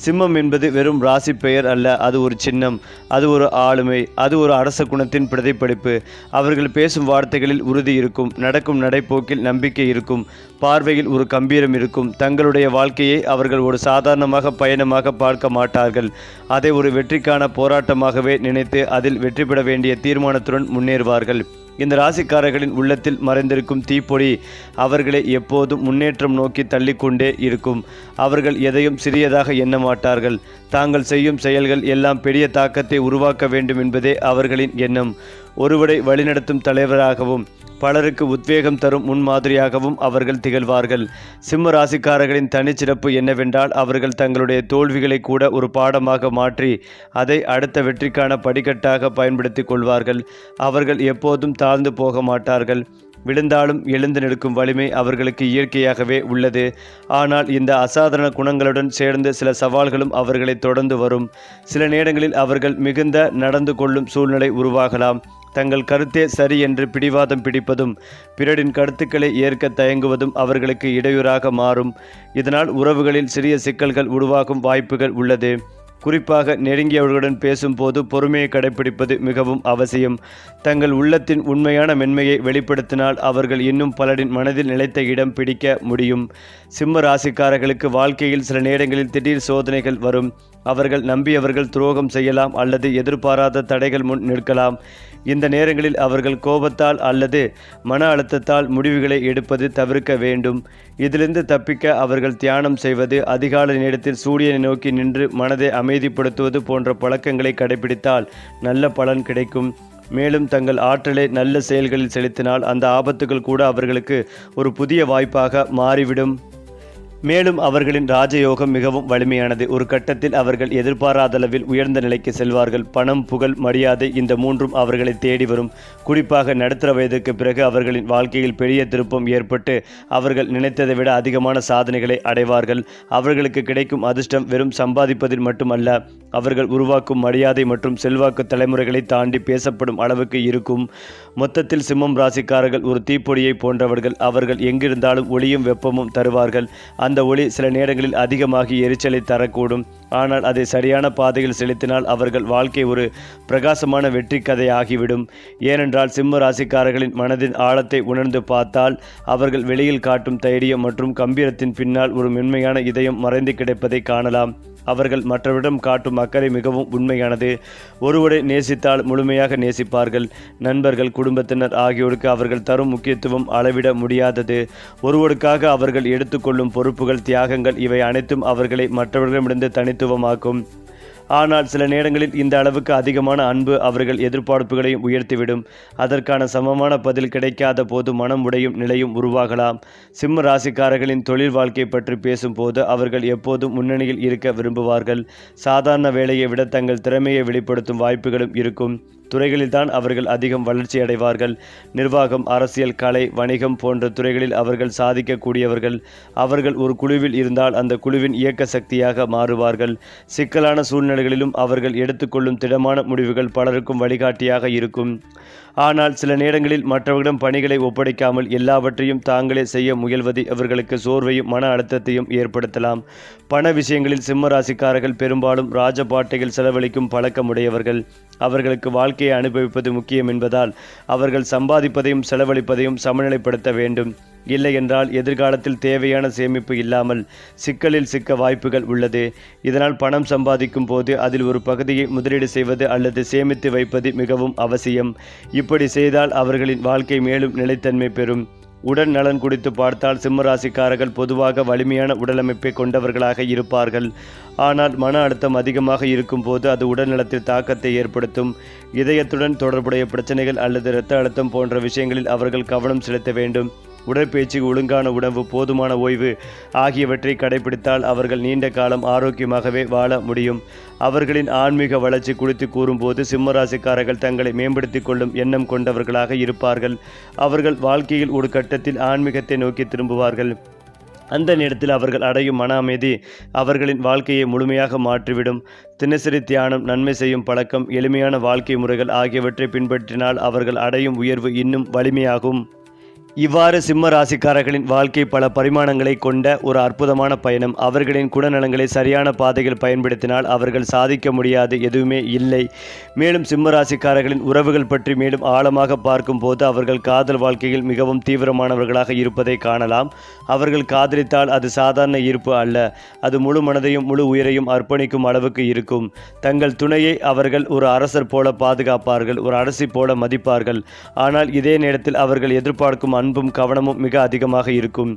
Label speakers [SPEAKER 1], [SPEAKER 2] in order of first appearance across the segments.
[SPEAKER 1] சிம்மம் என்பது வெறும் ராசி பெயர் அல்ல, அது ஒரு சின்னம், அது ஒரு ஆளுமை, அது ஒரு அரச குணத்தின் பிரதிபலிப்பு. அவர்கள் பேசும் வார்த்தைகளில் உறுதி இருக்கும், நடக்கும் நடைப்போக்கில் நம்பிக்கை இருக்கும், பார்வையில் ஒரு கம்பீரம் இருக்கும். தங்களுடைய வாழ்க்கையை அவர்கள் ஒரு சாதாரணமாக பயணமாக பார்க்க மாட்டார்கள், அதை ஒரு வெற்றிக்கான போராட்டமாகவே நினைத்து அதில் வெற்றி பெற வேண்டிய தீர்மானத்துடன் முன்னேறுவார்கள். இந்த ராசிக்காரர்களின் உள்ளத்தில் மறைந்திருக்கும் தீப்பொறி அவர்களை எப்போதும் முன்னேற்றம் நோக்கி தள்ளிக்கொண்டே இருக்கும். அவர்கள் எதையும் சிறியதாக எண்ண மாட்டார்கள். தாங்கள் செய்யும் செயல்கள் எல்லாம் பெரிய தாக்கத்தை உருவாக்க வேண்டும் என்பதே அவர்களின் எண்ணம். ஒருவரை வழிநடத்தும் தலைவராகவும் பலருக்கு உத்வேகம் தரும் முன்மாதிரியாகவும் அவர்கள் திகழ்வார்கள். சிம்ம ராசிக்காரர்களின் தனிச்சிறப்பு என்னவென்றால், அவர்கள் தங்களுடைய தோல்விகளை கூட ஒரு பாடமாக மாற்றி அதை அடுத்த வெற்றிக்கான படிக்கட்டாக பயன்படுத்தி கொள்வார்கள். அவர்கள் எப்போதும் தாழ்ந்து போக மாட்டார்கள். விழுந்தாலும் எழுந்து நிற்கும் வலிமை அவர்களுக்கு இயற்கையாகவே உள்ளது. ஆனால் இந்த அசாதாரண குணங்களுடன் சேர்ந்து சில சவால்களும் அவர்களை தொடர்ந்து வரும். சில நேரங்களில் அவர்கள் மிகுந்த நடந்து கொள்ளும் சூழ்நிலை உருவாகலாம். தங்கள் கருத்தே சரி என்று பிடிவாதம் பிடிப்பதும் பிறரின் கருத்துக்களை ஏற்க தயங்குவதும் அவர்களுக்கு இடையூறாக மாறும். இதனால் உறவுகளில் சிறிய சிக்கல்கள் உருவாகும் வாய்ப்புகள் உள்ளது. குறிப்பாக நெருங்கியவர்களுடன் பேசும்போது பொறுமையை கடைபிடிப்பது மிகவும் அவசியம். தங்கள் உள்ளத்தின் உண்மையான மென்மையை வெளிப்படுத்தினால் அவர்கள் இன்னும் பலரின் மனதில் நிலைத்த இடம் பிடிக்க முடியும். சிம்ம ராசிக்காரர்களுக்கு வாழ்க்கையில் சில நேரங்களில் திடீர் சோதனைகள் வரும். அவர்கள் நம்பியவர்கள் துரோகம் செய்யலாம் அல்லது எதிர்பாராத தடைகள் முன் நிற்கலாம். இந்த நேரங்களில் அவர்கள் கோபத்தால் அல்லது மன அழுத்தத்தால் முடிவுகளை எடுப்பது தவிர்க்க வேண்டும். இதிலிருந்து தப்பிக்க அவர்கள் தியானம் செய்வது, அதிகாலை நேரத்தில் சூரியனை நோக்கி நின்று மனதை அமைதிப்படுத்துவது போன்ற பழக்கங்களை கடைபிடித்தால் நல்ல பலன் கிடைக்கும். மேலும் தங்கள் ஆற்றலை நல்ல செயல்களில் செலுத்தினால் அந்த ஆபத்துகள் கூட அவர்களுக்கு ஒரு புதிய வாய்ப்பாக மாறிவிடும். மேலும் அவர்களின் ராஜயோகம் மிகவும் வலிமையானது. ஒரு கட்டத்தில் அவர்கள் எதிர்பாராத அளவில் உயர்ந்த நிலைக்கு செல்வார்கள். பணம், புகழ், மரியாதை இந்த மூன்றும் அவர்களை தேடி வரும். குறிப்பாக நடுத்தர வயதுக்கு பிறகு அவர்களின் வாழ்க்கையில் பெரிய திருப்பம் ஏற்பட்டு அவர்கள் நினைத்ததை விட அதிகமான சாதனைகளை அடைவார்கள். அவர்களுக்கு கிடைக்கும் அதிர்ஷ்டம் வெறும் சம்பாதிப்பதில் மட்டுமல்ல, அவர்கள் உருவாக்கும் மரியாதை மற்றும் செல்வாக்கு தலைமுறைகளை தாண்டி பேசப்படும் அளவுக்கு இருக்கும். மொத்தத்தில் சிம்மம் ராசிக்காரர்கள் ஒரு தீப்பொறியை போன்றவர்கள். அவர்கள் எங்கிருந்தாலும் ஒளியும் வெப்பமும் தருவார்கள். அந்த ஒளி சில நேரங்களில் அதிகமாகி எரிச்சலை தரக்கூடும். ஆனால் அதை சரியான பாதையில் செலுத்தினால் அவர்கள் வாழ்க்கை ஒரு பிரகாசமான வெற்றி கதை ஆகிவிடும். ஏனென்றால் சிம்ம ராசிக்காரர்களின் மனதின் ஆழத்தை உணர்ந்து பார்த்தால் அவர்கள் வெளியில் காட்டும் தைரியம் மற்றும் கம்பீரத்தின் பின்னால் ஒரு மென்மையான இதயம் மறைந்து கிடப்பதை காணலாம். அவர்கள் மற்றவரிடம் காட்டும் அக்கறை மிகவும் உண்மையானது. ஒருவரை நேசித்தால் முழுமையாக நேசிப்பார்கள். நண்பர்கள், குடும்பத்தினர் ஆகியோருக்கு அவர்கள் தரும் முக்கியத்துவம் அளவிட முடியாதது. ஒருவருக்காக அவர்கள் எடுத்துக்கொள்ளும் பொறுப்புகள், தியாகங்கள் இவை அனைத்தும் அவர்களை மற்றவர்களிடமிருந்து தனித்துவமாக்கும். ஆனால் சில நேரங்களில் இந்த அளவுக்கு அதிகமான அன்பு அவர்கள் எதிர்பார்ப்புகளையும் உயர்த்திவிடும். அதற்கான சமமான பதில் கிடைக்காத போது மனம் உடையும் நிலையும் உருவாகலாம். சிம்ம ராசிக்காரர்களின் தொழில் வாழ்க்கை பற்றி பேசும்போது அவர்கள் எப்போதும் முன்னணியில் இருக்க விரும்புவார்கள். சாதாரண வேலையை விட தங்கள் திறமையை வெளிப்படுத்தும் வாய்ப்புகளும் இருக்கும் துறைகளில்தான் அவர்கள் அதிகம் வளர்ச்சி அடைவார்கள். நிர்வாகம், அரசியல், கலை, வணிகம் போன்ற துறைகளில் அவர்கள் சாதிக்கக்கூடியவர்கள். அவர்கள் ஒரு குழுவில் இருந்தால் அந்த குழுவின் இயக்க சக்தியாக மாறுவார்கள். சிக்கலான சூழ்நிலைகளிலும் அவர்கள் எடுத்துக்கொள்ளும் திடமான முடிவுகள் பலருக்கும் வழிகாட்டியாக இருக்கும். ஆனால் சில நேரங்களில் மற்றவர்களிடம் பணிகளை ஒப்படைக்காமல் எல்லாவற்றையும் தாங்களே செய்ய முயல்வது அவர்களுக்கு சோர்வையும் மன அழுத்தத்தையும் ஏற்படுத்தலாம். பண விஷயங்களில் சிம்ம ராசிக்காரர்கள் பெரும்பாலும் ராஜபாட்டைகள் செலவழிக்கும் பழக்கமுடையவர்கள். அவர்களுக்கு வாழ்க்கையை அனுபவிப்பது முக்கியம் என்பதால் அவர்கள் சம்பாதிப்பதையும் செலவழிப்பதையும் சமநிலைப்படுத்த வேண்டும். இல்லை என்றால் எதிர்காலத்தில் தேவையான சேமிப்பு இல்லாமல் சிக்கலில் சிக்க வாய்ப்புகள் உள்ளது. இதனால் பணம் சம்பாதிக்கும் போது அதில் ஒரு பகுதியை முதலீடு செய்வது அல்லது சேமித்து வைப்பது மிகவும் அவசியம். இப்படி செய்தால் அவர்களின் வாழ்க்கை மேலும் நிலைத்தன்மை பெறும். உடல் நலன் குறித்து பார்த்தால் சிம்மராசிக்காரர்கள் பொதுவாக வலிமையான உடலமைப்பை கொண்டவர்களாக இருப்பார்கள். ஆனால் மன அழுத்தம் அதிகமாக இருக்கும் போது அது உடல் நலத்தில் தாக்கத்தை ஏற்படுத்தும். இதயத்துடன் தொடர்புடைய பிரச்சனைகள் அல்லது இரத்த அழுத்தம் போன்ற விஷயங்களில் அவர்கள் கவனம் செலுத்த வேண்டும். உடற்பயிற்சி, ஒழுங்கான உணவு, போதுமான ஓய்வு ஆகியவற்றை கடைபிடித்தால் அவர்கள் நீண்ட காலம் ஆரோக்கியமாகவே வாழ முடியும். அவர்களின் ஆன்மீக வளர்ச்சி குறித்து கூறும்போது சிம்மராசிக்காரர்கள் தங்களை மேம்படுத்திக் கொள்ளும் எண்ணம் கொண்டவர்களாக இருப்பார்கள். அவர்கள் வாழ்க்கையில் ஒரு கட்டத்தில் ஆன்மீகத்தை நோக்கி திரும்புவார்கள். அந்த நேரத்தில் அவர்கள் அடையும் மன அமைதி அவர்களின் வாழ்க்கையை முழுமையாக மாற்றிவிடும். தினசரி தியானம், நன்மை செய்யும் பழக்கம், எளிமையான வாழ்க்கை முறைகள் ஆகியவற்றை பின்பற்றினால் அவர்கள் அடையும் உயர்வு இன்னும் வலிமையாகும். இவ்வாறு சிம்ம ராசிக்காரர்களின் வாழ்க்கை பல பரிமாணங்களை கொண்ட ஒரு அற்புதமான பயணம். அவர்களின் குணநலங்களை சரியான பாதையில் பயன்படுத்தினால் அவர்கள் சாதிக்க முடியாது எதுவுமே இல்லை. மேலும் சிம்ம ராசிக்காரர்களின் உறவுகள் பற்றி மேலும் ஆழமாக பார்க்கும் போது அவர்கள் காதல் வாழ்க்கையில் மிகவும் தீவிரமானவர்களாக இருப்பதை காணலாம். அவர்கள் காதலித்தால் அது சாதாரண ஈர்ப்பு அல்ல, அது முழு மனதையும் முழு உயிரையும் அர்ப்பணிக்கும் அளவுக்கு இருக்கும். தங்கள் துணையை அவர்கள் ஒரு அரசர் போல பாதுகாப்பார்கள், ஒரு அரசி போல மதிப்பார்கள். ஆனால் இதே நேரத்தில் அவர்கள் எதிர்பார்க்கும் அன்பும் கவனமும் மிக அதிகமாக இருக்கும்.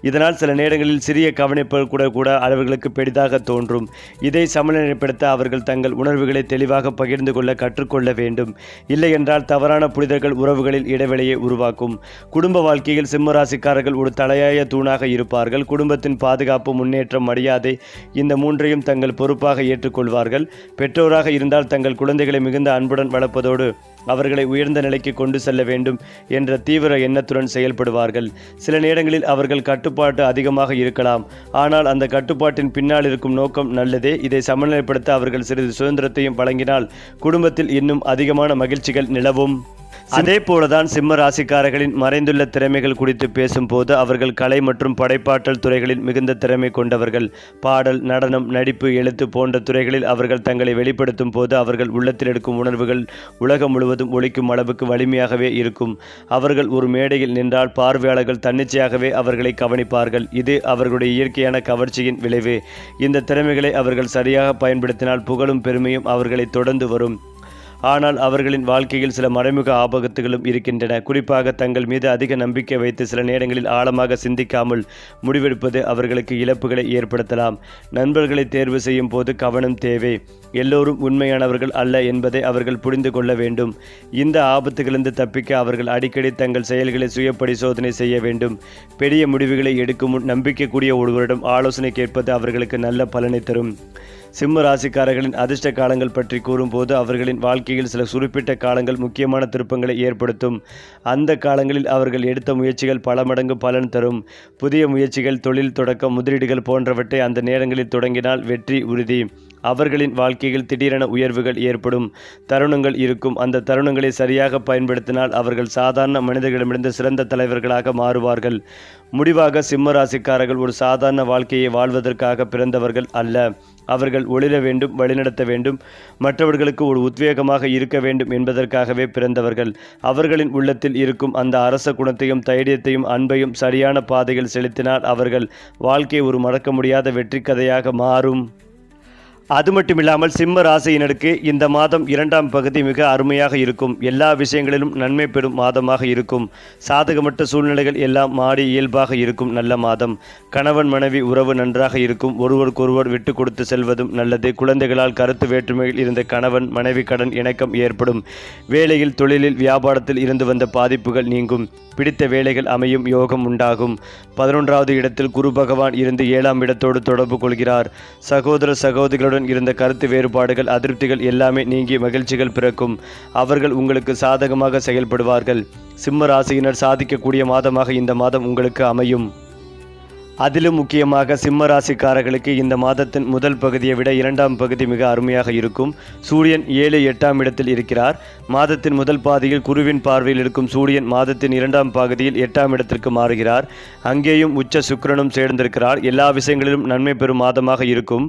[SPEAKER 1] இதனால் சில நேரங்களில் சிறிய கவனிப்புகள் கூட அவர்களுக்கு பெரிதாக தோன்றும். இதை சமநிலைப்படுத்த அவர்கள் தங்கள் உணர்வுகளை தெளிவாக பகிர்ந்து கொள்ள கற்றுக்கொள்ள வேண்டும். இல்லை என்றால் தவறான புரிதல்கள் உறவுகளில் இடைவெளியை உருவாக்கும். குடும்ப வாழ்க்கையில் சிம்மராசிக்காரர்கள் ஒரு தலையாய தூணாக இருப்பார்கள். குடும்பத்தின் பாதுகாப்பு, முன்னேற்றம், மரியாதை இந்த மூன்றையும் தங்கள் பொறுப்பாக ஏற்றுக்கொள்வார்கள். பெற்றோராக இருந்தால் தங்கள் குழந்தைகளை மிகுந்த அன்புடன் வளர்ப்பதோடு அவர்களை உயர்ந்த நிலைக்கு கொண்டு செல்ல வேண்டும் என்ற தீவிர எண்ணத்துடன் செயல்படுவார்கள். சில நேரங்களில் அவர்கள் கட்டுப்பாட்டு அதிகமாக இருக்கலாம், ஆனால் அந்த கட்டுப்பாட்டின் பின்னால் இருக்கும் நோக்கம் நல்லதே. இதை சமநிலைப்படுத்த அவர்கள் சிறிது சுதந்திரத்தையும் வழங்கினால் குடும்பத்தில் இன்னும் அதிகமான மகிழ்ச்சிகள் நிலவும். அதே போலதான் சிம்ம ராசிக்காரர்களின் மறைந்துள்ள திறமைகள் குறித்து பேசும்போது அவர்கள் கலை மற்றும் படைப்பாற்றல் துறைகளில் மிகுந்த திறமை கொண்டவர்கள். பாடல், நடனம், நடிப்பு, எழுத்து போன்ற துறைகளில் அவர்கள் தங்களை வெளிப்படுத்தும் போது அவர்கள் உள்ளத்தில் எடுக்கும் உணர்வுகள் உலகம் முழுவதும் ஒலிக்கும் அளவுக்கு வலிமையாகவே இருக்கும். அவர்கள் ஒரு மேடையில் நின்றால் பார்வையாளர்கள் தன்னிச்சையாகவே அவர்களை கவனிப்பார்கள். இது அவர்களுடைய இயற்கையான கவர்ச்சியின் விளைவு. இந்த திறமைகளை அவர்கள் சரியாக பயன்படுத்தினால் புகழும் பெருமையும் அவர்களை தொடர்ந்து வரும். ஆனால் அவர்களின் வாழ்க்கையில் சில மறைமுக ஆபத்துகளும் இருக்கின்றன. குறிப்பாக தங்கள் மீது அதிக நம்பிக்கை வைத்து சில நேரங்களில் ஆழமாக சிந்திக்காமல் முடிவெடுப்பது அவர்களுக்கு இழப்புகளை ஏற்படுத்தலாம். நண்பர்களை தேர்வு செய்யும் போது கவனம் தேவை. எல்லோரும் உண்மையானவர்கள் அல்ல என்பதை அவர்கள் புரிந்து கொள்ள வேண்டும். இந்த ஆபத்துகளிலிருந்து தப்பிக்க அவர்கள் அடிக்கடி தங்கள் செயல்களை சுய பரிசோதனை செய்ய வேண்டும். பெரிய முடிவுகளை எடுக்கும் முன் நம்பிக்கைக்குரிய ஒருவரிடம் ஆலோசனை கேட்பது அவர்களுக்கு நல்ல பலனை தரும். சிம்ம ராசிக்காரர்களின் அதிர்ஷ்ட காலங்கள் பற்றி கூறும்போது அவர்களின் வாழ்க்கையில் சில குறிப்பிட்ட காலங்கள் முக்கியமான திருப்பங்களை ஏற்படுத்தும். அந்த காலங்களில் அவர்கள் எடுத்த முயற்சிகள் பல மடங்கு பலன் தரும். புதிய முயற்சிகள், தொழில் தொடக்கம், முதலீடுகள் போன்றவற்றை அந்த நேரங்களில் தொடங்கினால் வெற்றி உறுதி. அவர்களின் வாழ்க்கையில் திடீரென உயர்வுகள் ஏற்படும் தருணங்கள் இருக்கும். அந்த தருணங்களை சரியாக பயன்படுத்தினால் அவர்கள் சாதாரண மனிதர்களிடமிருந்து சிறந்த தலைவர்களாக மாறுவார்கள். முடிவாக சிம்ம ராசிக்காரர்கள் ஒரு சாதாரண வாழ்க்கையை வாழ்வதற்காக பிறந்தவர்கள் அல்ல. அவர்கள் ஒளிர வேண்டும், வழிநடத்த வேண்டும், மற்றவர்களுக்கு ஒரு உத்வேகமாக இருக்க வேண்டும் என்பதற்காகவே பிறந்தவர்கள். அவர்களின் உள்ளத்தில் இருக்கும் அந்த அரச குணத்தையும் தைரியத்தையும் அன்பையும் சரியான பாதையில் செலுத்தினால் அவர்கள் வாழ்க்கை ஒரு மறக்க முடியாத வெற்றி கதையாக மாறும். அது மட்டுமில்லாமல் சிம்ம ராசியினருக்கு இந்த மாதம் 2ஆம் பகுதி மிக அருமையாக இருக்கும். எல்லா விஷயங்களிலும் நன்மை பெறும் மாதமாக இருக்கும். சாதகமற்ற சூழ்நிலைகள் எல்லாம் மாறி இயல்பாக இருக்கும் நல்ல மாதம். கணவன் மனைவி உறவு நன்றாக இருக்கும். ஒருவருக்கொருவர் விட்டு கொடுத்து செல்வதும் நல்லது. குழந்தைகளால் கருத்து வேற்றுமையில் இருந்த கணவன் மனைவி கடன் இணக்கம் ஏற்படும். வேலையில், தொழிலில், வியாபாரத்தில் இருந்து வந்த பாதிப்புகள் நீங்கும். பிடித்த வேலைகள் அமையும், யோகம் உண்டாகும். 11வது இடத்தில் குரு பகவான் இருந்து 7ஆம் இடத்தோடு தொடர்பு கொள்கிறார். சகோதர சகோதரிகளுடன் இருந்த கருத்து வேறுபாடுகள், அதிருப்திகள் எல்லாமே நீங்கி மகிழ்ச்சிகள் பிறக்கும். அவர்கள் உங்களுக்கு சாதகமாக செயல்படுவார்கள். சிம்ம ராசியினர் சாதிக்கக்கூடிய மாதமாக இந்த மாதம் உங்களுக்கு அமையும். அதிலும் முக்கியமாக சிம்ம ராசிக்காரர்களுக்கு இந்த மாதத்தின் முதல் பகுதியை விட 2ஆம் பகுதி மிக அருமையாக இருக்கும். சூரியன் 7, 8ஆம் இடத்தில் இருக்கிறார். மாதத்தின் முதல் பாதியில் குருவின் பார்வையில் இருக்கும் சூரியன் மாதத்தின் 2ஆம் பகுதியில் 8ஆம் இடத்திற்கு மாறுகிறார். அங்கேயும் உச்ச சுக்கிரனும் சேர்ந்திருக்கிறார். எல்லா விஷயங்களிலும் நன்மை பெறும் மாதமாக இருக்கும்.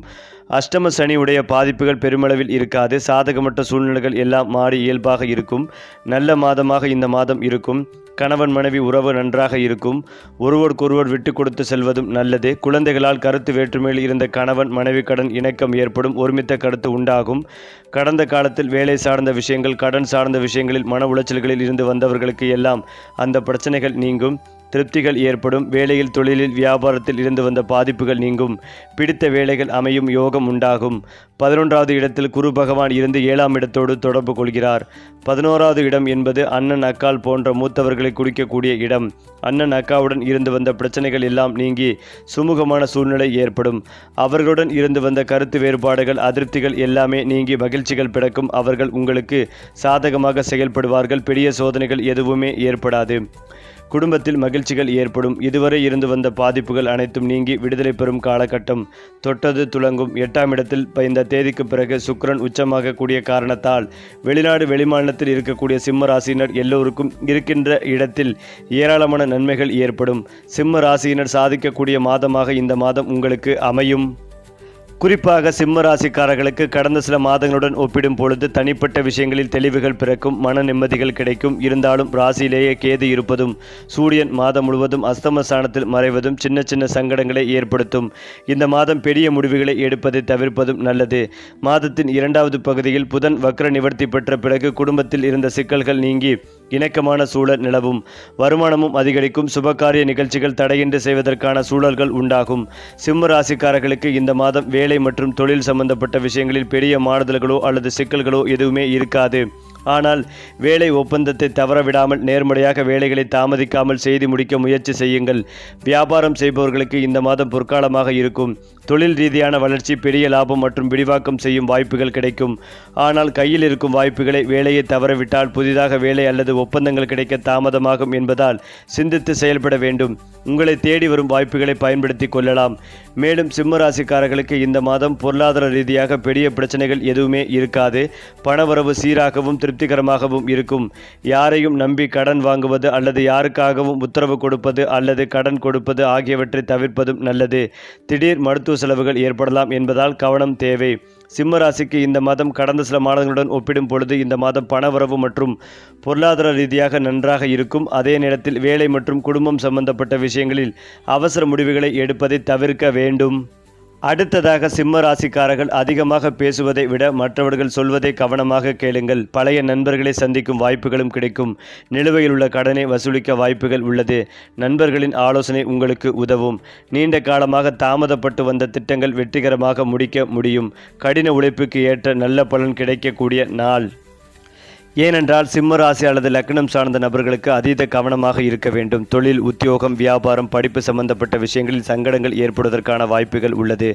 [SPEAKER 1] அஷ்டம சனி உடைய பாதிப்புகள் பெருமளவில் இருக்காது. சாதகமற்ற சூழ்நிலைகள் எல்லாம் மாறி இயல்பாக இருக்கும். நல்ல மாதமாக இந்த மாதம் இருக்கும். கணவன் மனைவி உறவு நன்றாக இருக்கும். ஒருவருக்கொருவர் விட்டு கொடுத்து செல்வதும் நல்லது. குழந்தைகளால் கருத்து வேற்றுமையில் இருந்த கணவன் மனைவி கடன் இணக்கம் ஏற்படும். ஒருமித்த கருத்து உண்டாகும். கடந்த காலத்தில் வேலை சார்ந்த விஷயங்கள், கடன் சார்ந்த விஷயங்களில் மன உளைச்சல்களில் இருந்து வந்தவர்களுக்கு எல்லாம் அந்த பிரச்சனைகள் நீங்கும். திருப்திகள் ஏற்படும். வேலையில், தொழிலில், வியாபாரத்தில் இருந்து வந்த பாதிப்புகள் நீங்கும். பிடித்த வேலைகள் அமையும், யோகம் உண்டாகும். 11வது இடத்தில் குரு பகவான் இருந்து 7ஆம் இடத்தோடு தொடர்பு கொள்கிறார். 11வது இடம் என்பது அண்ணன் அக்கால் போன்ற மூத்தவர்களை குறிக்கக்கூடிய இடம். அண்ணன் அக்காவுடன் இருந்து வந்த பிரச்சனைகள் எல்லாம் நீங்கி சுமூகமான சூழ்நிலை ஏற்படும். அவர்களுடன் இருந்து வந்த கருத்து வேறுபாடுகள், அதிருப்திகள் எல்லாமே நீங்கி மகிழ்ச்சிகள் பிறக்கும். அவர்கள் உங்களுக்கு சாதகமாக செயல்படுவார்கள். பெரிய சோதனைகள் எதுவுமே ஏற்படாது. குடும்பத்தில் மகிழ்ச்சிகள் ஏற்படும். இதுவரை இருந்து வந்த பாதிப்புகள் அனைத்தும் நீங்கி விடுதலை பெறும் காலகட்டம். தொட்டது துலங்கும். 8ஆம் இடத்தில் இந்த தேதிக்கு பிறகு சுக்கிரன் உச்சமாக கூடிய காரணத்தால் வெளிநாடு வெளிமாநிலத்தில் இருக்கக்கூடிய சிம்ம ராசியினர் எல்லோருக்கும் இருக்கின்ற இடத்தில் ஏராளமான நன்மைகள் ஏற்படும். சிம்ம ராசியினர் சாதிக்கக்கூடிய மாதமாக இந்த மாதம் உங்களுக்கு அமையும். குறிப்பாக சிம்ம ராசிக்காரர்களுக்கு கடந்த சில மாதங்களுடன் ஒப்பிடும் பொழுது தனிப்பட்ட விஷயங்களில் தெளிவுகள் பிறக்கும், மன நிம்மதிகள் கிடைக்கும். இருந்தாலும் ராசியிலேயே கேது இருப்பதும் சூரியன் மாதம் முழுவதும் அஸ்தம ஸ்தானத்தில் மறைவதும் சின்ன சின்ன சங்கடங்களை ஏற்படுத்தும். இந்த மாதம் பெரிய முடிவுகளை எடுப்பதை தவிர்ப்பதும் நல்லது. மாதத்தின் 2வது பகுதியில் புதன் வக்ர நிவர்த்தி பெற்ற பிறகு குடும்பத்தில் இருந்த சிக்கல்கள் நீங்கி இணக்கமான சூழல் நிலவும். வருமானமும் அதிகரிக்கும். சுபகாரிய நிகழ்ச்சிகள் தடையின்றி செய்வதற்கான சூழல்கள் உண்டாகும். சிம்ம ராசிக்காரர்களுக்கு இந்த மாதம் வேலை மற்றும் தொழில் சம்பந்தப்பட்ட விஷயங்களில் பெரிய மாறுதல்களோ அல்லது சிக்கல்களோ எதுவுமே இருக்காது. ஆனால் வேலை ஒப்பந்தத்தை தவறவிடாமல் நேர்முறையாக வேலைகளை தாமதிக்காமல் செய்து முடிக்க முயற்சி செய்யுங்கள். வியாபாரம் செய்பவர்களுக்கு இந்த மாதம் பொற்காலமாக இருக்கும். தொழில் ரீதியான வளர்ச்சி, பெரிய லாபம் மற்றும் விரிவாக்கம் செய்யும் வாய்ப்புகள் கிடைக்கும். ஆனால் கையில் இருக்கும் வாய்ப்புகளை வேலையை தவறவிட்டால் புதிதாக வேலை அல்லது ஒப்பந்தங்கள் கிடைக்க தாமதமாகும் என்பதால் சிந்தித்து செயல்பட வேண்டும். உங்களை தேடி வரும் வாய்ப்புகளை பயன்படுத்தி கொள்ளலாம். மேலும் சிம்ம ராசிக்காரர்களுக்கு இந்த மாதம் பொருளாதார ரீதியாக பெரிய பிரச்சனைகள் எதுவுமே இருக்காது. பணவரவு சீராகவும் திருப்திகரமாகவும் இருக்கும். யாரையும் நம்பி கடன் வாங்குவது அல்லது யாருக்காகவும் உத்தரவு கொடுப்பது அல்லது கடன் கொடுப்பது ஆகியவற்றை தவிர்ப்பதும் நல்லது. திடீர் மருத்துவ செலவுகள் ஏற்படலாம் என்பதால் கவனம் தேவை. சிம்ம ராசிக்கு இந்த மாதம் கடந்த சில மாதங்களுடன் ஒப்பிடும் பொழுது இந்த மாதம் பணவரவு மற்றும் பொருளாதார ரீதியாக நன்றாக இருக்கும். அதே நேரத்தில் வேலை மற்றும் குடும்பம் சம்பந்தப்பட்ட விஷயங்களில் அவசர முடிவுகளை எடுப்பதை தவிர்க்க வேண்டும். அடுத்ததாக சிம்ம ராசிக்காரர்கள் அதிகமாக பேசுவதை விட மற்றவர்கள் சொல்வதை கவனமாக கேளுங்கள். பழைய நண்பர்களை சந்திக்கும் வாய்ப்புகளும் கிடைக்கும். நிலுவையில் உள்ள கடனை வசூலிக்க வாய்ப்புகள் உள்ளது. நண்பர்களின் ஆலோசனை உங்களுக்கு உதவும். நீண்ட காலமாக தாமதப்பட்டு வந்த திட்டங்கள் வெற்றிகரமாக முடிக்க முடியும். கடின உழைப்புக்கு ஏற்ற நல்ல பலன் கிடைக்கக்கூடிய நாள். ஏனென்றால் சிம்ம ராசி அல்லது லக்னம் சார்ந்த நபர்களுக்கு அதீத கவனமாக இருக்க வேண்டும். தொழில், உத்தியோகம், வியாபாரம், படிப்பு சம்பந்தப்பட்ட விஷயங்களில் சங்கடங்கள் ஏற்படுவதற்கான வாய்ப்புகள் உள்ளது.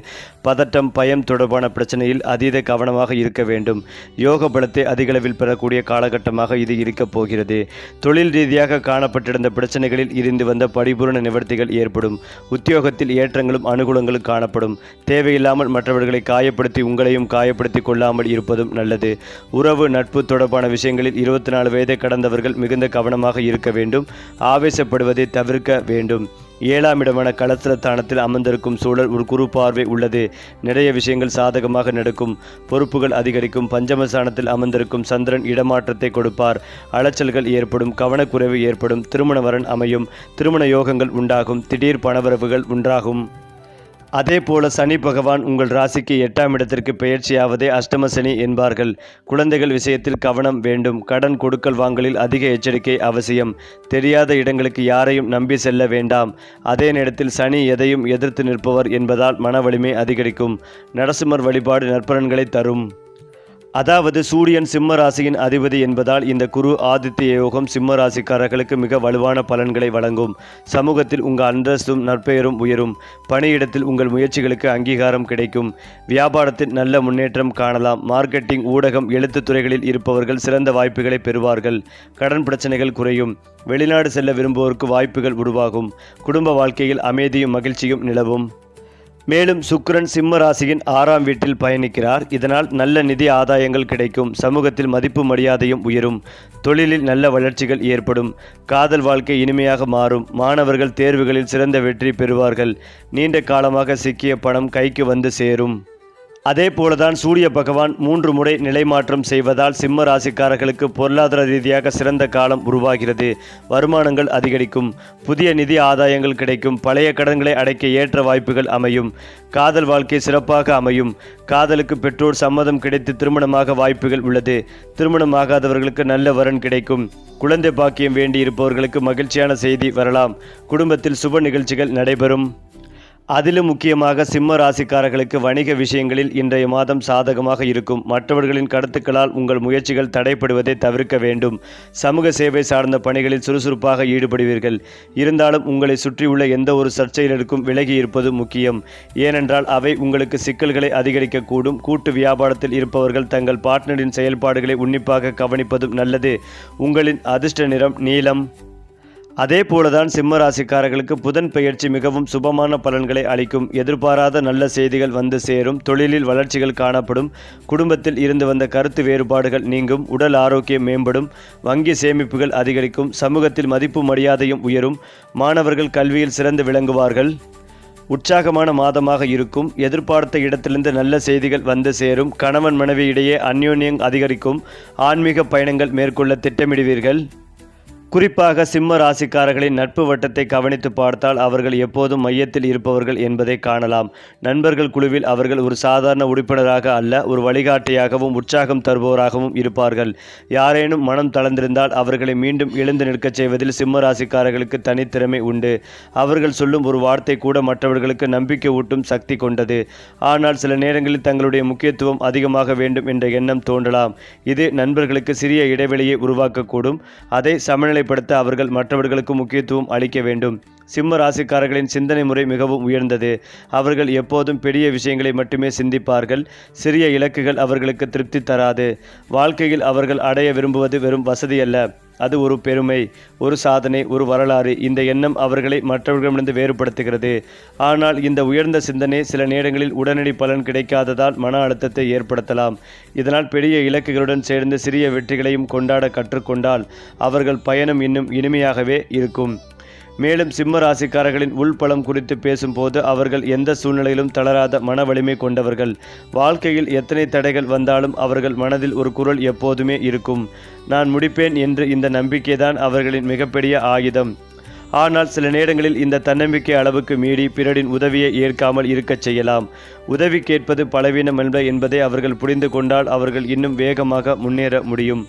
[SPEAKER 1] பதட்டம், பயம் தொடர்பான பிரச்சனையில் அதீத கவனமாக இருக்க வேண்டும். யோக பலத்தை அதிகளவில் பெறக்கூடிய காலகட்டமாக இது இருக்கப் போகிறது. தொழில் ரீதியாக காணப்பட்டிருந்த பிரச்சனைகளில் இருந்து வந்த பரிபூர்ண நிவர்த்திகள் ஏற்படும். உத்தியோகத்தில் ஏற்றங்களும் அனுகூலங்களும் காணப்படும். தேவையில்லாமல் மற்றவர்களை காயப்படுத்தி உங்களையும் காயப்படுத்தி கொள்ளாமல் இருப்பதும் நல்லது. உறவு, நட்பு தொடர்பான விஷயங்கள் 24 வயதை கடந்தவர்கள் மிகுந்த கவனமாக இருக்க வேண்டும். ஆவேசப்படுவதை தவிர்க்க வேண்டும். 7ஆம் இடமான கலத்திரஸ்தானத்தில் அமர்ந்திருக்கும் சூழல் ஒரு குரு பார்வை உள்ளது. நிறைய விஷயங்கள் சாதகமாக நடக்கும். பொறுப்புகள் அதிகரிக்கும். பஞ்சமஸ்தானத்தில் அமர்ந்திருக்கும் சந்திரன் இடமாற்றத்தை கொடுப்பார். அலைச்சல்கள் ஏற்படும். கவனக்குறைவு ஏற்படும். திருமண வரன் அமையும். திருமண யோகங்கள் உண்டாகும். திடீர் பணவரவுகள் உண்டாகும். அதே போல சனி பகவான் உங்கள் ராசிக்கு 8ஆம் இடத்திற்கு பெயர்ச்சியாவதே அஷ்டம சனி என்பார்கள். குழந்தைகள் விஷயத்தில் கவனம் வேண்டும். கடன் கொடுக்கல் வாங்கலில் அதிக எச்சரிக்கை அவசியம். தெரியாத இடங்களுக்கு யாரையும் நம்பி செல்ல வேண்டாம். அதே நேரத்தில் சனி எதையும் எதிர்த்து நிற்பவர் என்பதால் மன வலிமை அதிகரிக்கும். நரசிம்மர் வழிபாடு நற்பலன்களை தரும். அதாவது சூரியன் சிம்ம ராசியின் அதிபதி என்பதால் இந்த குரு ஆதித்ய யோகம் சிம்ம ராசிக்காரர்களுக்கு மிக வலுவான பலன்களை வழங்கும். சமூகத்தில் உங்கள் அந்தஸ்தும் நற்பெயரும் உயரும். பணியிடத்தில் உங்கள் முயற்சிகளுக்கு அங்கீகாரம் கிடைக்கும். வியாபாரத்தில் நல்ல முன்னேற்றம் காணலாம். மார்க்கெட்டிங், ஊடகம், எழுத்துத் துறைகளில் இருப்பவர்கள் சிறந்த வாய்ப்புகளை பெறுவார்கள். கடன் பிரச்சனைகள் குறையும். வெளிநாடு செல்ல விரும்புவோருக்கு வாய்ப்புகள் உருவாகும். குடும்ப வாழ்க்கையில் அமைதியும் மகிழ்ச்சியும் நிலவும். மேலும் சுக்கிரன் சிம்ம ராசியின் 6ஆம் வீட்டில் பயணிக்கிறார். இதனால் நல்ல நிதி ஆதாயங்கள் கிடைக்கும். சமூகத்தில் மதிப்பு மரியாதையும் உயரும். தொழிலில் நல்ல வளர்ச்சிகள் ஏற்படும். காதல் வாழ்க்கை இனிமையாக மாறும். மாணவர்கள் தேர்வுகளில் சிறந்த வெற்றி பெறுவார்கள். நீண்ட காலமாக சிக்கிய பணம் கைக்கு வந்து சேரும். அதே போலதான் சூரிய பகவான் 3 முறை நிலைமாற்றம் செய்வதால் சிம்ம ராசிக்காரர்களுக்கு பொருளாதார ரீதியாக சிறந்த காலம் உருவாகிறது. வருமானங்கள் அதிகரிக்கும். புதிய நிதி ஆதாயங்கள் கிடைக்கும். பழைய கடன்களை அடைக்க ஏற்ற வாய்ப்புகள் அமையும். காதல் வாழ்க்கை சிறப்பாக அமையும். காதலுக்கு பெற்றோர் சம்மதம் கிடைத்து திருமணமாக வாய்ப்புகள் உள்ளது. திருமணமாகாதவர்களுக்கு நல்ல வரன் கிடைக்கும். குழந்தை பாக்கியம் வேண்டியிருப்பவர்களுக்கு மகிழ்ச்சியான செய்தி வரலாம். குடும்பத்தில் சுப நிகழ்ச்சிகள் நடைபெறும். அதிலும் முக்கியமாக சிம்ம ராசிக்காரர்களுக்கு வணிக விஷயங்களில் இன்றைய மாதம் சாதகமாக இருக்கும். மற்றவர்களின் கருத்துக்களால் உங்கள் முயற்சிகள் தடைப்படுவதை தவிர்க்க வேண்டும். சமூக சேவை சார்ந்த பணிகளில் சுறுசுறுப்பாக ஈடுபடுவீர்கள். இருந்தாலும் உங்களை சுற்றியுள்ள எந்த ஒரு சர்ச்சையினருக்கும் விலகி இருப்பது முக்கியம். ஏனென்றால் அவை உங்களுக்கு சிக்கல்களை அதிகரிக்கக்கூடும். கூட்டு வியாபாரத்தில் இருப்பவர்கள் தங்கள் பார்ட்னரின் செயல்பாடுகளை உன்னிப்பாக கவனிப்பதும் நல்லது. உங்களின் அதிர்ஷ்ட நிறம் நீலம். அதே போலதான் சிம்ம ராசிக்காரர்களுக்கு புதன் பெயர்ச்சி மிகவும் சுபமான பலன்களை அளிக்கும். எதிர்பாராத நல்ல செய்திகள் வந்து சேரும். தொழிலில் வளர்ச்சிகள் காணப்படும். குடும்பத்தில் இருந்து வந்த கருத்து வேறுபாடுகள் நீங்கும். உடல் ஆரோக்கியம் மேம்படும். வங்கி சேமிப்புகள் அதிகரிக்கும். சமூகத்தில் மதிப்பு மரியாதையும் உயரும். மாணவர்கள் கல்வியில் சிறந்து விளங்குவார்கள். உற்சாகமான மாதமாக இருக்கும். எதிர்பார்த்த இடத்திலிருந்து நல்ல செய்திகள் வந்து சேரும். கணவன் மனைவி இடையே அந்யோன்யம் அதிகரிக்கும். ஆன்மீக பயணங்கள் மேற்கொள்ள திட்டமிடுவீர்கள். குறிப்பாக சிம்ம ராசிக்காரர்களின் நட்பு வட்டத்தை கவனித்து பார்த்தால் அவர்கள் எப்போதும் மையத்தில் இருப்பவர்கள் என்பதை காணலாம். நண்பர்கள் குழுவில் அவர்கள் ஒரு சாதாரண உறுப்பினராக அல்ல, ஒரு வழிகாட்டியாகவும் உற்சாகம் தருபவராகவும் இருப்பார்கள். யாரேனும் மனம் தளர்ந்திருந்தால் அவர்களை மீண்டும் எழுந்து நிற்கச் செய்வதில் சிம்ம ராசிக்காரர்களுக்கு தனித்திறமை உண்டு. அவர்கள் சொல்லும் ஒரு வார்த்தை கூட மற்றவர்களுக்கு நம்பிக்கை ஊட்டும் சக்தி கொண்டது. ஆனால் சில நேரங்களில் தங்களுடைய முக்கியத்துவம் அதிகமாக வேண்டும் என்ற எண்ணம் தோன்றலாம். இது நண்பர்களுக்கு சிறிய இடைவெளியை உருவாக்கக்கூடும். அதை சமநிலை அவர்கள் மற்றவர்களுக்கு முக்கியத்துவம் அளிக்க வேண்டும். சிம்ம ராசிக்காரர்களின் சிந்தனை முறை மிகவும் உயர்ந்தது. அவர்கள் எப்போதும் பெரிய விஷயங்களை மட்டுமே சிந்திப்பார்கள். சிறிய இலக்குகள் அவர்களுக்கு திருப்தி தராது. வாழ்க்கையில் அவர்கள் அடைய விரும்புவது வெறும் வசதி அல்ல, அது ஒரு பெருமை, ஒரு சாதனை, ஒரு வரலாறு. இந்த எண்ணம் அவர்களை மற்றவர்களிடமிருந்து வேறுபடுத்துகிறது. ஆனால் இந்த உயர்ந்த சிந்தனை சில நேரங்களில் உடனடி பலன் கிடைக்காததால் மன அழுத்தத்தை ஏற்படுத்தலாம். இதனால் பெரிய இலக்குகளுடன் சேர்ந்து சிறிய வெற்றிகளையும் கொண்டாட கற்றுக்கொண்டால் அவர்கள் பயணம் இன்னும் இனிமையாகவே இருக்கும். மேலும் சிம்ம ராசிக்காரர்களின் உள்பலம் குறித்து பேசும்போது அவர்கள் எந்த சூழ்நிலையிலும் தளராத மன வலிமை கொண்டவர்கள். வாழ்க்கையில் எத்தனை தடைகள் வந்தாலும் அவர்கள் மனதில் ஒரு குரல் எப்போதுமே இருக்கும். நான் முடிப்பேன் என்று. இந்த நம்பிக்கைதான் அவர்களின் மிகப்பெரிய ஆயுதம். ஆனால் சில நேரங்களில் இந்த தன்னம்பிக்கை அளவுக்கு மீறி பிறரின் உதவியை ஏற்காமல் இருக்கச் செய்யலாம். உதவி கேட்பது பலவீனம் என்பதை அவர்கள் புரிந்து கொண்டால் அவர்கள் இன்னும் வேகமாக முன்னேற முடியும்.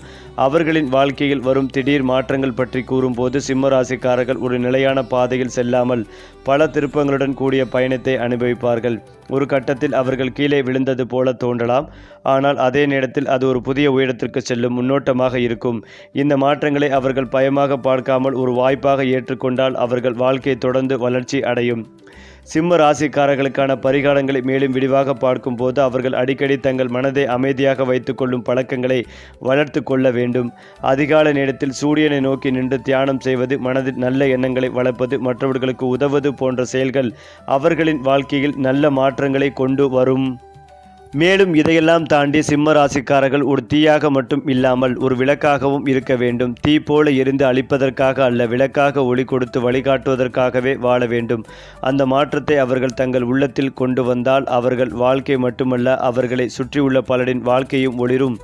[SPEAKER 1] அவர்களின் வாழ்க்கையில் வரும் திடீர் மாற்றங்கள் பற்றி கூறும்போது சிம்ம ராசிக்காரர்கள் ஒரு நிலையான பாதையில் செல்லாமல் பல திருப்பங்களுடன் கூடிய பயணத்தை அனுபவிப்பார்கள். ஒரு கட்டத்தில் அவர்கள் கீழே விழுந்தது போல தோன்றலாம். ஆனால் அதே நேரத்தில் அது ஒரு புதிய உயரத்திற்கு செல்லும் முன்னோட்டமாக இருக்கும். இந்த மாற்றங்களை அவர்கள் பயமாக பார்க்காமல் ஒரு வாய்ப்பாக ஏற்றுக்கொண்டால் அவர்கள் வாழ்க்கை தொடர்ந்து வளர்ச்சி அடையும். சிம்ம ராசிக்காரர்களுக்கான பரிகாரங்களை மேலும் விரிவாக பார்க்கும்போது அவர்கள் அடிக்கடி தங்கள் மனதை அமைதியாக வைத்துக்கொள்ளும் பழக்கங்களை வளர்த்து கொள்ள வேண்டும். அதிகாலை நேரத்தில் சூரியனை நோக்கி நின்று தியானம் செய்வது, மனதில் நல்ல எண்ணங்களை வளர்ப்பது, மற்றவர்களுக்கு உதவுவது போன்ற செயல்கள் அவர்களின் வாழ்க்கையில் நல்ல மாற்றங்களை கொண்டு வரும். மேலும் இதையெல்லாம் தாண்டி சிம்ம ராசிக்காரர்கள் ஒரு தீயாக மட்டும் இல்லாமல் ஒரு விளக்காகவும் இருக்க வேண்டும். தீ போல எரிந்து அழிப்பதற்காக அல்ல, விளக்காக ஒளி கொடுத்து வழிகாட்டுவதற்காகவே வாழ வேண்டும். அந்த மாற்றத்தை அவர்கள் தங்கள் உள்ளத்தில் கொண்டு வந்தால் அவர்கள் வாழ்க்கை மட்டுமல்ல, அவர்களை சுற்றியுள்ள பலரின் வாழ்க்கையும் ஒளிரும்.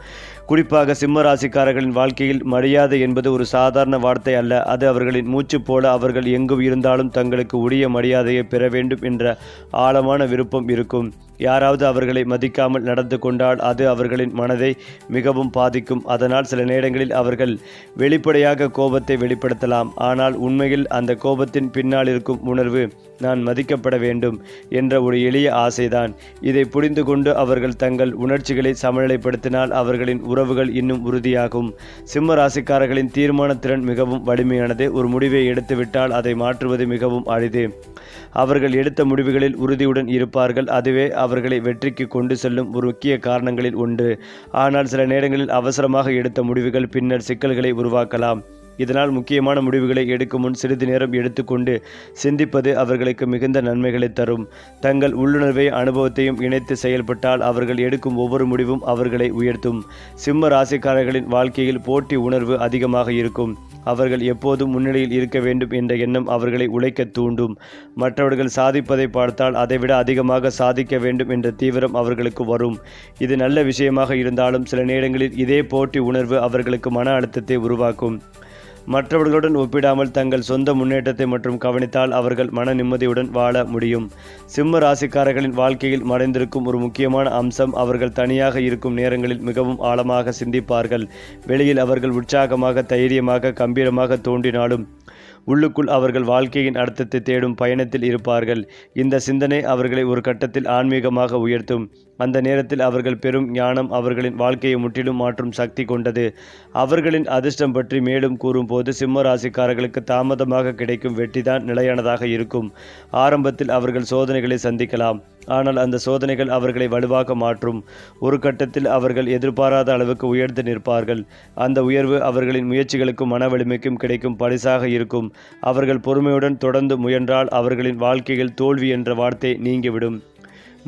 [SPEAKER 1] குறிப்பாக சிம்ம ராசிக்காரர்களின் வாழ்க்கையில் மரியாதை என்பது ஒரு சாதாரண வார்த்தை அல்ல, அது அவர்களின் மூச்சு போல. அவர்கள் எங்கு இருந்தாலும் தங்களுக்கு உரிய மரியாதையை பெற வேண்டும் என்ற ஆழமான விருப்பம் இருக்கும். யாராவது அவர்களை மதிக்காமல் நடந்து கொண்டால் அது அவர்களின் மனதை மிகவும் பாதிக்கும். அதனால் சில நேரங்களில் அவர்கள் வெளிப்படையாக கோபத்தை வெளிப்படுத்தலாம். ஆனால் உண்மையில் அந்த கோபத்தின் பின்னால் இருக்கும் உணர்வு நான் மதிக்கப்பட வேண்டும் என்ற ஒரு எளிய ஆசைதான். இதை புரிந்து கொண்டு அவர்கள் தங்கள் உணர்ச்சிகளை சமநிலைப்படுத்தினால் அவர்களின் உறவுகள் இன்னும் உறுதியாகும். சிம்ம ராசிக்காரர்களின் தீர்மான திறன் மிகவும் வலிமையானது. ஒரு முடிவை எடுத்துவிட்டால் அதை மாற்றுவது மிகவும் அரிது. அவர்கள் எடுத்த முடிவுகளில் உறுதியுடன் இருப்பார்கள். அதுவே அவர்களை வெற்றிக்கு கொண்டு செல்லும் ஒரு முக்கிய காரணங்களில் ஒன்று. ஆனால் சில நேரங்களில் அவசரமாக எடுத்த முடிவுகள் பின்னர் சிக்கல்களை உருவாக்கலாம். இதனால் முக்கியமான முடிவுகளை எடுக்கும் முன் சிறிது நேரம் எடுத்துக்கொண்டு சிந்திப்பது அவர்களுக்கு மிகுந்த நன்மைகளை தரும். தங்கள் உள்ளுணர்வை அனுபவத்தையும் இணைத்து செயல்பட்டால் அவர்கள் எடுக்கும் ஒவ்வொரு முடிவும் அவர்களை உயர்த்தும். சிம்ம ராசிக்காரர்களின் வாழ்க்கையில் போட்டி உணர்வு அதிகமாக இருக்கும். அவர்கள் எப்போதும் முன்னிலையில் இருக்க வேண்டும் என்ற எண்ணம் அவர்களை உழைக்க தூண்டும். மற்றவர்கள் சாதிப்பதை பார்த்தால் அதைவிட அதிகமாக சாதிக்க வேண்டும் என்ற தீவிரம் அவர்களுக்கு வரும். இது நல்ல விஷயமாக இருந்தாலும் சில நேரங்களில் இதே போட்டி உணர்வு அவர்களுக்கு மன அழுத்தத்தை உருவாக்கும். மற்றவர்களுடன் ஒப்பிடாமல் தங்கள் சொந்த முன்னேற்றத்தை மற்றும் கவனித்தால் அவர்கள் மன நிம்மதியுடன் வாழ முடியும். சிம்ம ராசிக்காரர்களின் வாழ்க்கையில் மறைந்திருக்கும் ஒரு முக்கியமான அம்சம், அவர்கள் தனியாக இருக்கும் நேரங்களில் மிகவும் ஆழமாக சிந்திப்பார்கள். வெளியில் அவர்கள் உற்சாகமாக, தைரியமாக, கம்பீரமாக தோன்றினாலும் உள்ளுக்குள் அவர்கள் வாழ்க்கையின் அர்த்தத்தை தேடும் பயணத்தில் இருப்பார்கள். இந்த சிந்தனை அவர்களை ஒரு கட்டத்தில் ஆன்மீகமாக உயர்த்தும். அந்த நேரத்தில் அவர்கள் பெறும் ஞானம் அவர்களின் வாழ்க்கையை முற்றிலும் மாற்றும் சக்தி கொண்டது. அவர்களின் அதிர்ஷ்டம் பற்றி மேலும் கூறும்போது சிம்ம ராசிக்காரர்களுக்கு தாமதமாக கிடைக்கும் வெற்றிதான் நிலையானதாக இருக்கும். ஆரம்பத்தில் அவர்கள் சோதனைகளை சந்திக்கலாம், ஆனால் அந்த சோதனைகள் அவர்களை வலுவாக மாற்றும். ஒரு கட்டத்தில் அவர்கள் எதிர்பாராத அளவுக்கு உயர்ந்து நிற்பார்கள். அந்த உயர்வு அவர்களின் முயற்சிகளுக்கும் மன வலிமைக்கும் கிடைக்கும் பரிசாக இருக்கும். அவர்கள் பொறுமையுடன் தொடர்ந்து முயன்றால் அவர்களின் வாழ்க்கையில் தோல்வி என்ற வார்த்தை நீங்கிவிடும்.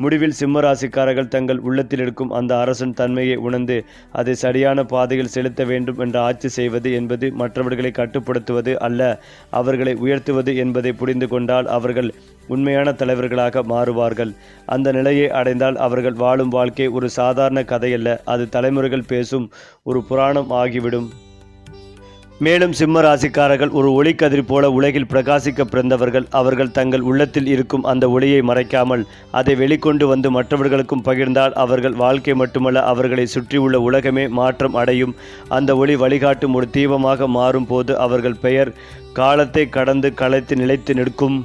[SPEAKER 1] முடிவில் சிம்ம ராசிக்காரர்கள் தங்கள் உள்ளத்தில் இருக்கும் அந்த அரசன் தன்மையை உணர்ந்து அதை சரியான பாதையில் செலுத்த வேண்டும் என்று ஆட்சி செய்வது என்பது மற்றவர்களை கட்டுப்படுத்துவது அல்ல, அவர்களை உயர்த்துவது என்பதை புரிந்து கொண்டால் அவர்கள் உண்மையான தலைவர்களாக மாறுவார்கள். அந்த நிலையை அடைந்தால் அவர்கள் வாழும் வாழ்க்கை ஒரு சாதாரண கதையல்ல, அது தலைமுறைகள் பேசும் ஒரு புராணம் ஆகிவிடும். மேலும் சிம்ம ராசிக்காரர்கள் ஒரு ஒளிக்கதிர் போல உலகில் பிரகாசிக்க பிறந்தவர்கள். அவர்கள் தங்கள் உள்ளத்தில் இருக்கும் அந்த ஒளியை மறைக்காமல் அதை வெளிக்கொண்டு வந்து மற்றவர்களுக்கும் பகிர்ந்தால் அவர்கள் வாழ்க்கை மட்டுமல்ல, அவர்களை சுற்றியுள்ள உலகமே மாற்றம் அடையும். அந்த ஒளி வழிகாட்டும் ஒரு தீபமாக மாறும் போது அவர்கள் பெயர் காலத்தை கடந்து கலைத்து நிலைத்து நிற்கும்.